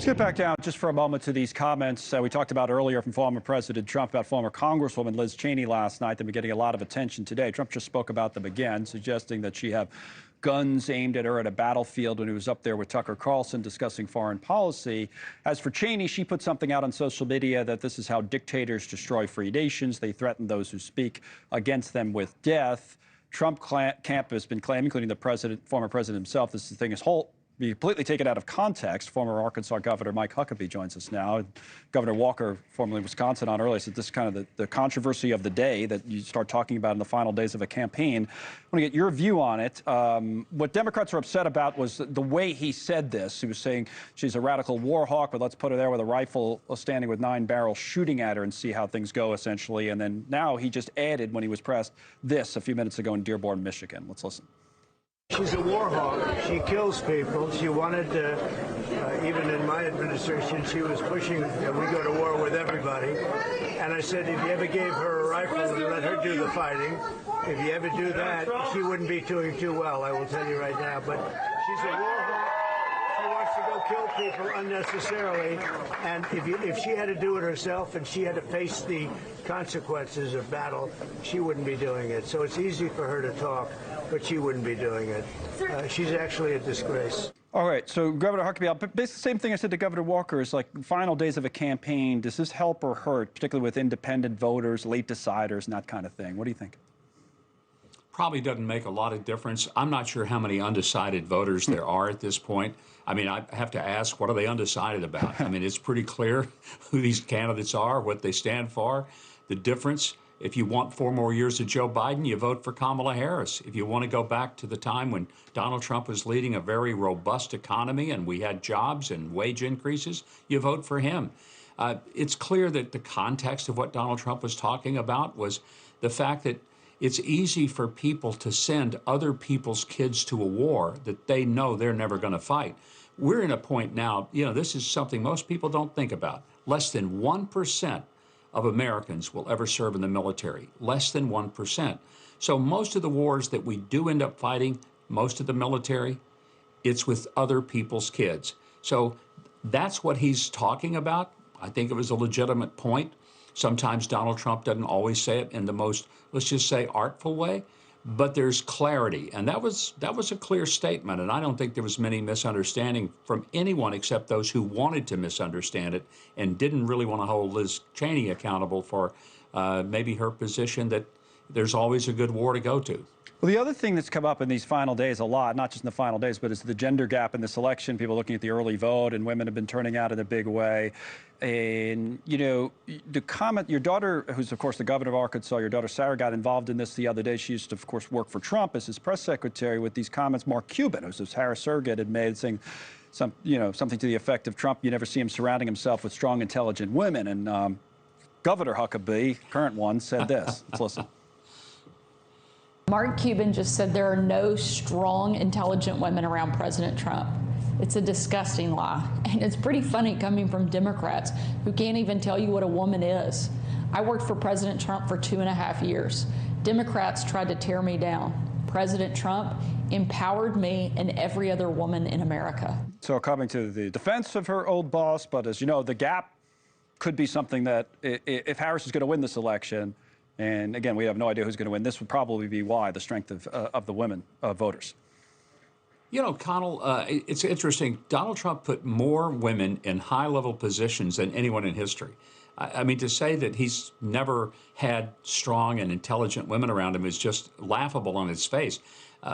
Let's get back down just for a moment to these comments we talked about earlier from former President Trump about former Congresswoman Liz Cheney last night. They've been getting a lot of attention today. Trump just spoke about them again, suggesting that she have guns aimed at her at a battlefield when he was up there with Tucker Carlson discussing foreign policy. As for Cheney, she put something out on social media that this is how dictators destroy free nations. They threaten those who speak against them with death. Trump camp has been claiming, including the former president himself, this thing is be completely taken out of context. Former Arkansas Governor Mike Huckabee joins us now. Governor Walker, formerly Wisconsin, on earlier said this is kind of the controversy of the day that you start talking about in the final days of a campaign. I want to get your view on it. What Democrats are upset about was the way he said this. He was saying she's a radical war hawk, but let's put her there with a rifle standing with 9 barrels shooting at her and see how things go, essentially. And then now he just added, when he was pressed, this a few minutes ago in Dearborn, Michigan. Let's listen. She's a war hawk. She kills people. She wanted to, even in my administration, she was pushing that we go to war with everybody. And I said, if you ever gave her a rifle and let her do the fighting, if you ever do that, she wouldn't be doing too well, I will tell you right now. But she's a war hawk. She wants to go kill people unnecessarily. And if she had to do it herself and she had to face the consequences of battle, she wouldn't be doing it. So it's easy for her to talk, but she wouldn't be doing it. She's actually a disgrace. All right, so Governor Huckabee, basically the same thing I said to Governor Walker is like final days of a campaign. Does this help or hurt, particularly with independent voters, late deciders, and that kind of thing? What do you think? Probably doesn't make a lot of difference. I'm not sure how many undecided voters there are at this point. I mean, I have to ask, what are they undecided about? I mean, it's pretty clear who these candidates are, what they stand for. The difference, if you want 4 more years of Joe Biden, you vote for Kamala Harris. If you want to go back to the time when Donald Trump was leading a very robust economy and we had jobs and wage increases, you vote for him. It's clear that the context of what Donald Trump was talking about was the fact that it's easy for people to send other people's kids to a war that they know they're never going to fight. We're in a point now, this is something most people don't think about. Less than 1% of Americans will ever serve in the military, less than 1%. So most of the wars that we do end up fighting, most of the military, it's with other people's kids. So that's what he's talking about. I think it was a legitimate point. Sometimes Donald Trump doesn't always say it in the most, let's just say, artful way, but there's clarity. And that was a clear statement, and I don't think there was many misunderstanding from anyone except those who wanted to misunderstand it and didn't really want to hold Liz Cheney accountable for maybe her position that there's always a good war to go to. Well, the other thing that's come up in these final days a lot, not just in the final days, but is the gender gap in this election. People looking at the early vote, and women have been turning out in a big way. And, the comment, your daughter, who's, of course, the governor of Arkansas, your daughter Sarah got involved in this the other day. She used to, of course, work for Trump as his press secretary with these comments. Mark Cuban, who's this Harris surrogate, had made saying something to the effect of Trump, you never see him surrounding himself with strong, intelligent women. And Governor Huckabee, current one, said this. Let's listen. Mark Cuban just said there are no strong, intelligent women around President Trump. It's a disgusting lie. And it's pretty funny coming from Democrats who can't even tell you what a woman is. I worked for President Trump for 2.5 years. Democrats tried to tear me down. President Trump empowered me and every other woman in America. So coming to the defense of her old boss, but as you know, the gap could be something that if Harris is going to win this election, and again, we have no idea who's going to win, this would probably be why, the strength of the women voters. Connell, it's interesting. Donald Trump put more women in high-level positions than anyone in history. I mean, to say that he's never had strong and intelligent women around him is just laughable on its face.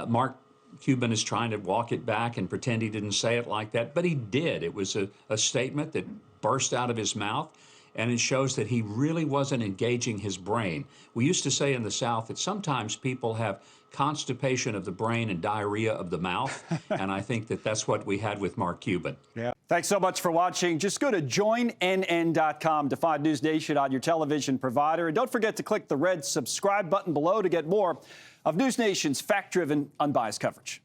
Mark Cuban is trying to walk it back and pretend he didn't say it like that, but he did. It was a statement that burst out of his mouth, and it shows that he really wasn't engaging his brain. We used to say in the South that sometimes people have constipation of the brain and diarrhea of the mouth, and I think that that's what we had with Mark Cuban. Yeah. Thanks so much for watching. Just go to joinnn.com to find News Nation on your television provider, and don't forget to click the red subscribe button below to get more of News Nation's fact-driven, unbiased coverage.